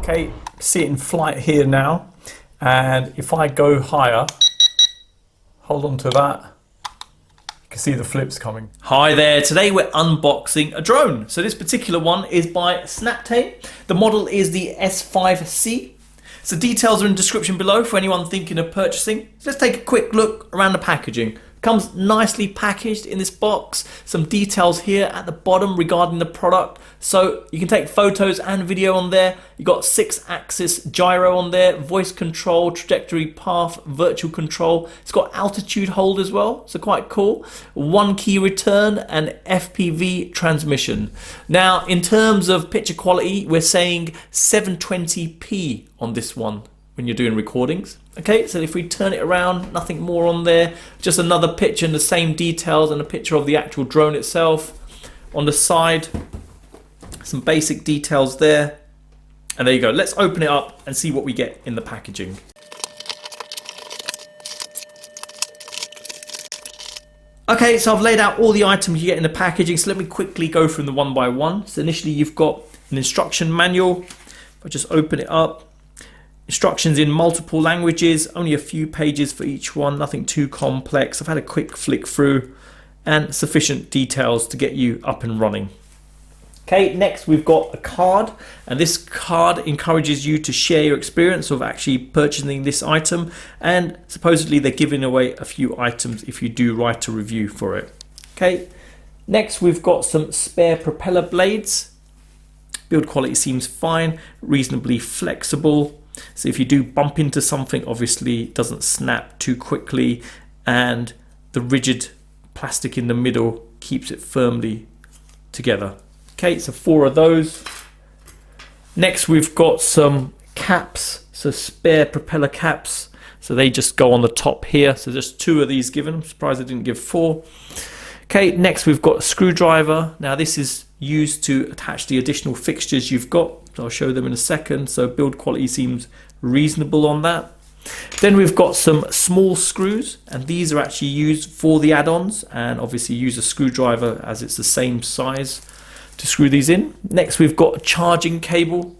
Okay, see it in flight here now, and if I go higher, hold on to that, you can see the flips coming. Hi there, today we're unboxing a drone. So this particular one is by SNAPTAIN. The model is the S5C. So details are in the description below for anyone thinking of purchasing. So let's take a quick look around the packaging. Comes nicely packaged in this box. Some details here at the bottom regarding the product. So you can take photos and video on there. You've got 6-axis gyro on there, voice control, trajectory path, virtual control. It's got altitude hold as well, so quite cool. 1 key return and FPV transmission. Now, in terms of picture quality, we're saying 720p on this one when you're doing recordings. Okay, so if we turn it around, nothing more on there, just another picture and the same details and a picture of the actual drone itself. On the side, some basic details there. And there you go. Let's open it up and see what we get in the packaging. Okay, so I've laid out all the items you get in the packaging, so let me quickly go through them one by one. So initially you've got an instruction manual. If I just open it up, instructions in multiple languages, only a few pages for each one, nothing too complex. I've had a quick flick through and sufficient details to get you up and running. Okay, next we've got a card, and this card encourages you to share your experience of actually purchasing this item, and supposedly they're giving away a few items if you do write a review for it. Okay, next we've got some spare propeller blades. Build quality seems fine, reasonably flexible. So if you do bump into something, obviously it doesn't snap too quickly, and the rigid plastic in the middle keeps it firmly together. Okay, so 4 of those. Next we've got some caps, so spare propeller caps. So they just go on the top here. So just 2 of these given. I'm surprised I didn't give 4. Okay, next we've got a screwdriver. Now this is used to attach the additional fixtures you've got. So I'll show them in a second. So build quality seems reasonable on that. Then we've got some small screws, and these are actually used for the add-ons, and obviously use a screwdriver as it's the same size to screw these in. Next we've got a charging cable.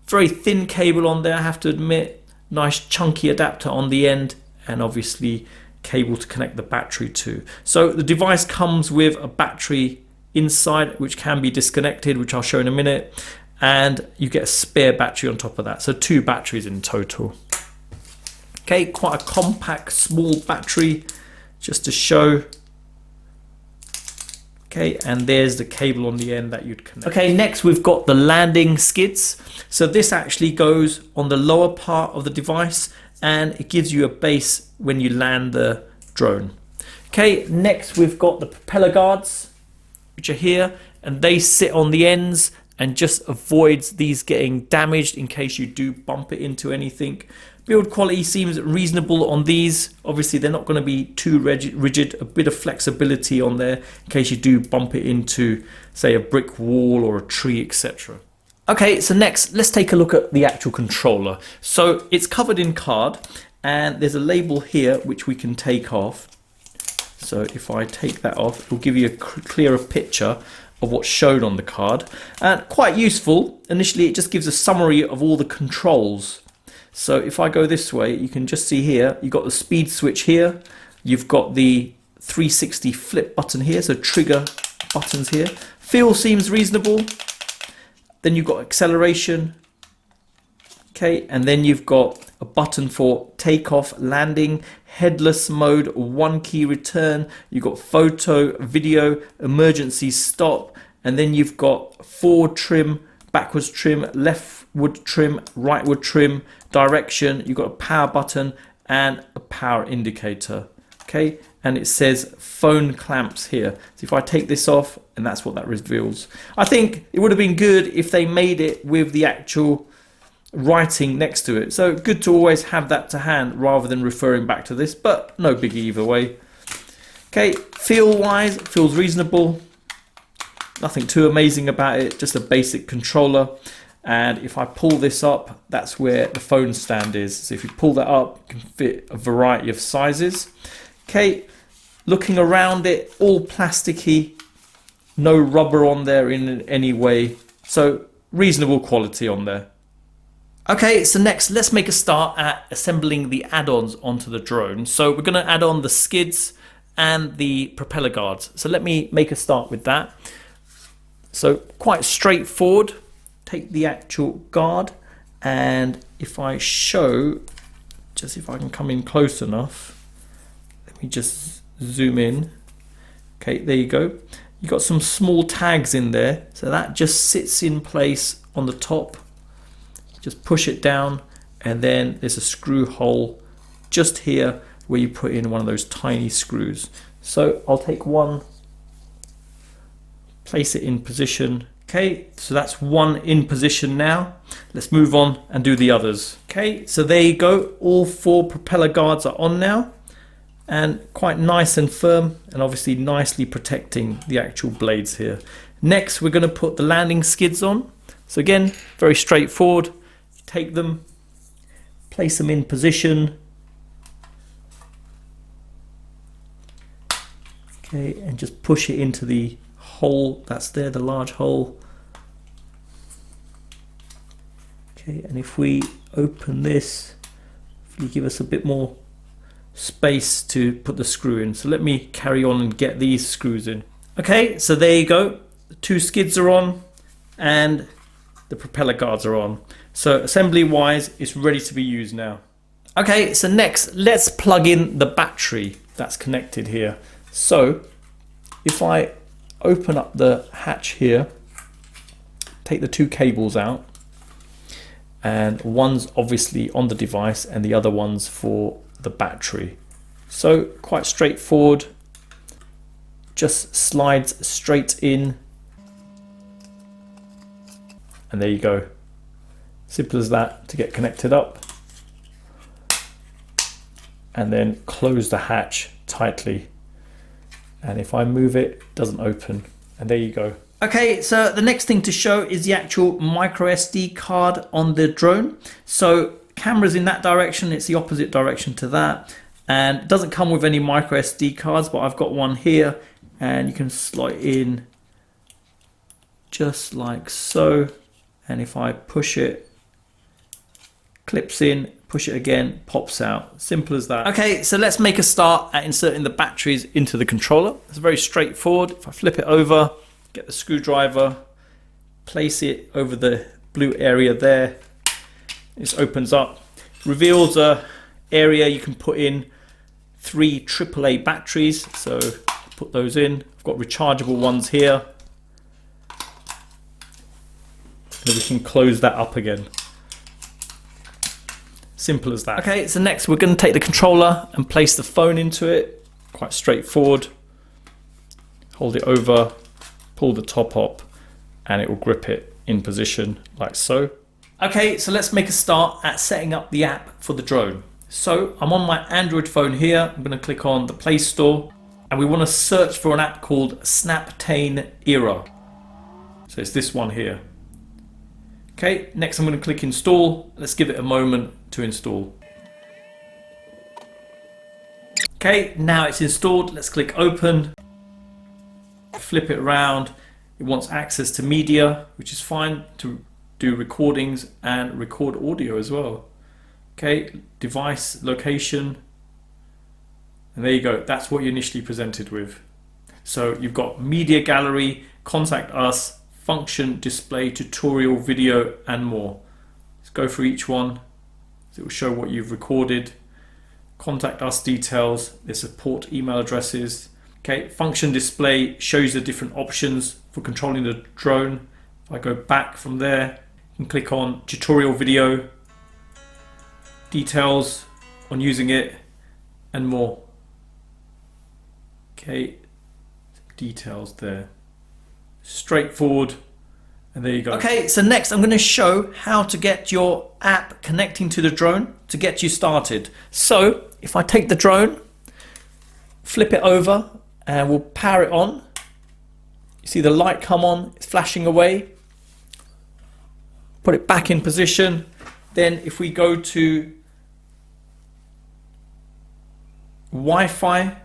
Very thin cable on there, I have to admit. Nice chunky adapter on the end, and obviously cable to connect the battery to. So the device comes with a battery inside which can be disconnected, which I'll show in a minute, and you get a spare battery on top of that, so 2 batteries in total. Okay, quite a compact small battery just to show. Okay, and there's the cable on the end that you'd connect. Okay, next we've got the landing skids. So this actually goes on the lower part of the device, and it gives you a base when you land the drone. Okay, next we've got the propeller guards, which are here, and they sit on the ends and just avoids these getting damaged in case you do bump it into anything. Build quality seems reasonable on these. Obviously they're not going to be too rigid, a bit of flexibility on there in case you do bump it into, say, a brick wall or a tree, etc. Okay, so next let's take a look at the actual controller. So it's covered in card, and there's a label here which we can take off. So if I take that off, it will give you a clearer picture of what's shown on the card, and quite useful. Initially it just gives a summary of all the controls. So if I go this way, you can just see here, you've got the speed switch here, you've got the 360 flip button here, so trigger buttons here. Feel seems reasonable. Then you've got acceleration. Okay, and then you've got a button for takeoff, landing, headless mode, 1 key return. You've got photo, video, emergency stop, and then you've got forward trim, backwards trim, leftward trim, rightward trim, direction. You've got a power button and a power indicator. Okay, and it says phone clamps here. So if I take this off, and that's what that reveals. I think it would have been good if they made it with the actual writing next to it. So good to always have that to hand rather than referring back to this, but no biggie either way. Okay, feel wise, it feels reasonable. Nothing too amazing about it, just a basic controller. And if I pull this up, that's where the phone stand is. So if you pull that up, you can fit a variety of sizes. Okay, looking around it, all plasticky, no rubber on there in any way. So reasonable quality on there. Okay, so next let's make a start at assembling the add-ons onto the drone. So we're going to add on the skids and the propeller guards. So let me make a start with that. So quite straightforward. Take the actual guard, and if I show, just if I can come in close enough, let me just zoom in. Okay, there you go. You've got some small tags in there, so that just sits in place on the top. Just push it down, and then there's a screw hole just here where you put in one of those tiny screws. So I'll take one, place it in position. Okay, so that's one in position now. Let's move on and do the others. Okay, so there you go. All 4 propeller guards are on now, and quite nice and firm, and obviously nicely protecting the actual blades here. Next, we're going to put the landing skids on. So again, very straightforward. Take them, place them in position. Okay, and just push it into the hole that's there, the large hole. Okay, and if we open this, you give us a bit more space to put the screw in. So let me carry on and get these screws in. Okay, so there you go. The 2 skids are on and the propeller guards are on. So assembly wise, it's ready to be used now. Okay, so next let's plug in the battery that's connected here. So if I open up the hatch here, take the 2 cables out, and one's obviously on the device and the other one's for the battery. So quite straightforward, just slides straight in, and there you go. Simple as that to get connected up, and then close the hatch tightly, and if I move it, it doesn't open, and there you go. Okay, so the next thing to show is the actual micro SD card on the drone. So camera's in that direction, it's the opposite direction to that, and it doesn't come with any micro SD cards, but I've got one here, and you can slot it in just like so, and if I push it, clips in, push it again, pops out. Simple as that. Okay, so let's make a start at inserting the batteries into the controller. It's very straightforward. If I flip it over, get the screwdriver, place it over the blue area there. This opens up, reveals a area you can put in 3 AAA batteries. So put those in. I've got rechargeable ones here. And then we can close that up again. Simple as that. Okay, so next we're going to take the controller and place the phone into it. Quite straightforward. Hold it over, pull the top up, and it will grip it in position like so. Okay, so let's make a start at setting up the app for the drone. So I'm on my Android phone here. I'm going to click on the Play Store, and we want to search for an app called SNAPTAIN Era. So it's this one here. Okay, next I'm going to click install. Let's give it a moment to install. Okay, now it's installed. Let's click open. Flip it around. It wants access to media, which is fine to do recordings and record audio as well. Okay, device location. And there you go. That's what you're initially presented with. So you've got media gallery, contact us, function, display, tutorial, video, and more. Let's go through each one. It will show what you've recorded. Contact us details, their support email addresses. Okay, function display shows the different options for controlling the drone. If I go back from there, you can click on tutorial video, details on using it, and more. Okay, details there. Straightforward, and there you go. Okay, so next I'm going to show how to get your app connecting to the drone to get you started. So if I take the drone, flip it over, and we'll power it on. You see the light come on, it's flashing away. Put it back in position. Then if we go to Wi-Fi,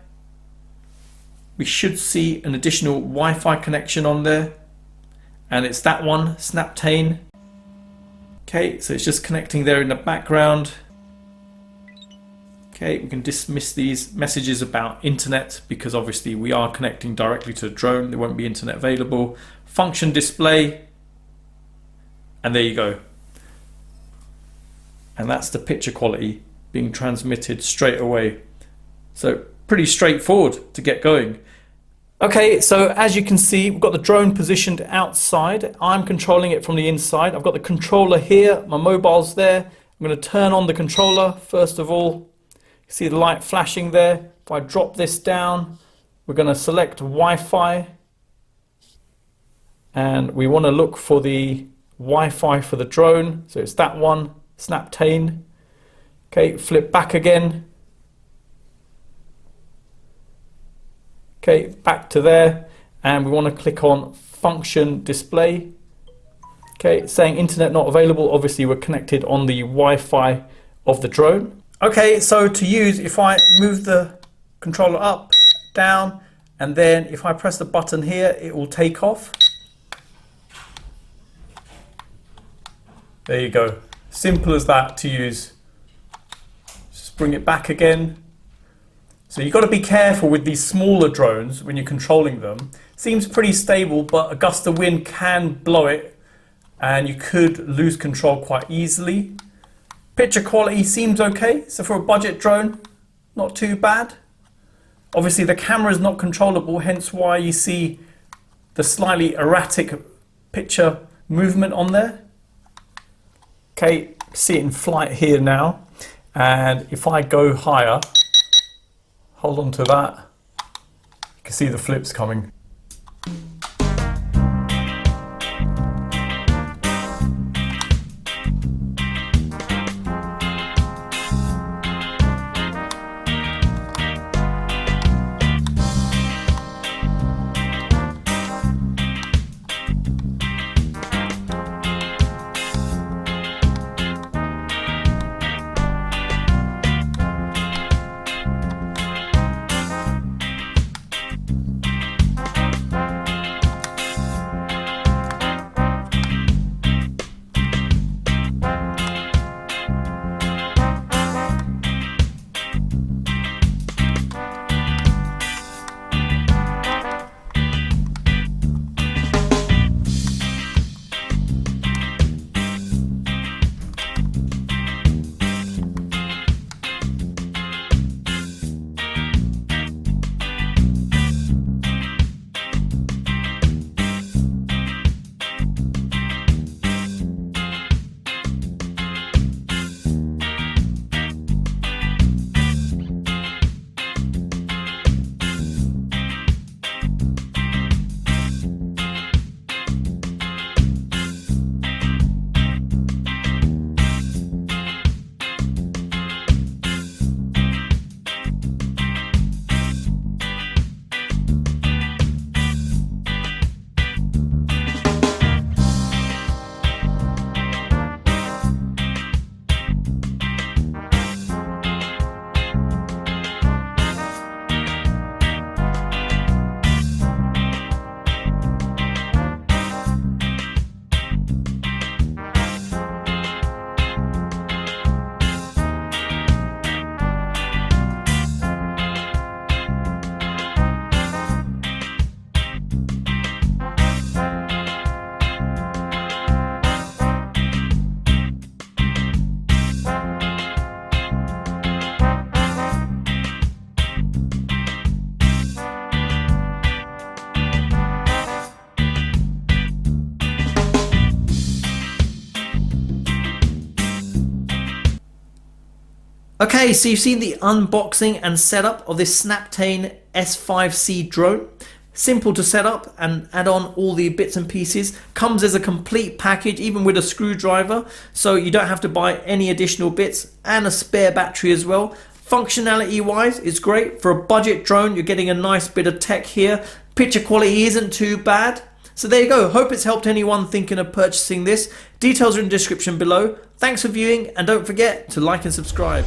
we should see an additional Wi-Fi connection on there, and it's that one, SNAPTAIN. Okay, so it's just connecting there in the background. Okay, we can dismiss these messages about internet because obviously we are connecting directly to the drone. There won't be internet available. Function display. And there you go. And that's the picture quality being transmitted straight away. So pretty straightforward to get going. Okay, so as you can see, we've got the drone positioned outside. I'm controlling it from the inside. I've got the controller here, my mobile's there. I'm going to turn on the controller first of all. You see the light flashing there. If I drop this down, we're going to select Wi-Fi. And we want to look for the Wi-Fi for the drone. So it's that one, SNAPTAIN. Okay, flip back again. Okay, back to there, and we want to click on function display. Okay, it's saying internet not available. Obviously we're connected on the Wi-Fi of the drone. Okay, so to use, if I move the controller up, down, and then if I press the button here, it will take off. There you go. Simple as that to use. Just bring it back again. So you've got to be careful with these smaller drones when you're controlling them. Seems pretty stable, but a gust of wind can blow it and you could lose control quite easily. Picture quality seems okay. So for a budget drone, not too bad. Obviously the camera is not controllable, hence why you see the slightly erratic picture movement on there. Okay, see it in flight here now. And if I go higher, hold on to that, you can see the flips coming. Okay, so you've seen the unboxing and setup of this SNAPTAIN S5C drone. Simple to set up and add on all the bits and pieces. Comes as a complete package, even with a screwdriver, so you don't have to buy any additional bits, and a spare battery as well. Functionality wise, it's great. For a budget drone, you're getting a nice bit of tech here. Picture quality isn't too bad. So there you go. Hope it's helped anyone thinking of purchasing this. Details are in the description below. Thanks for viewing, and don't forget to like and subscribe.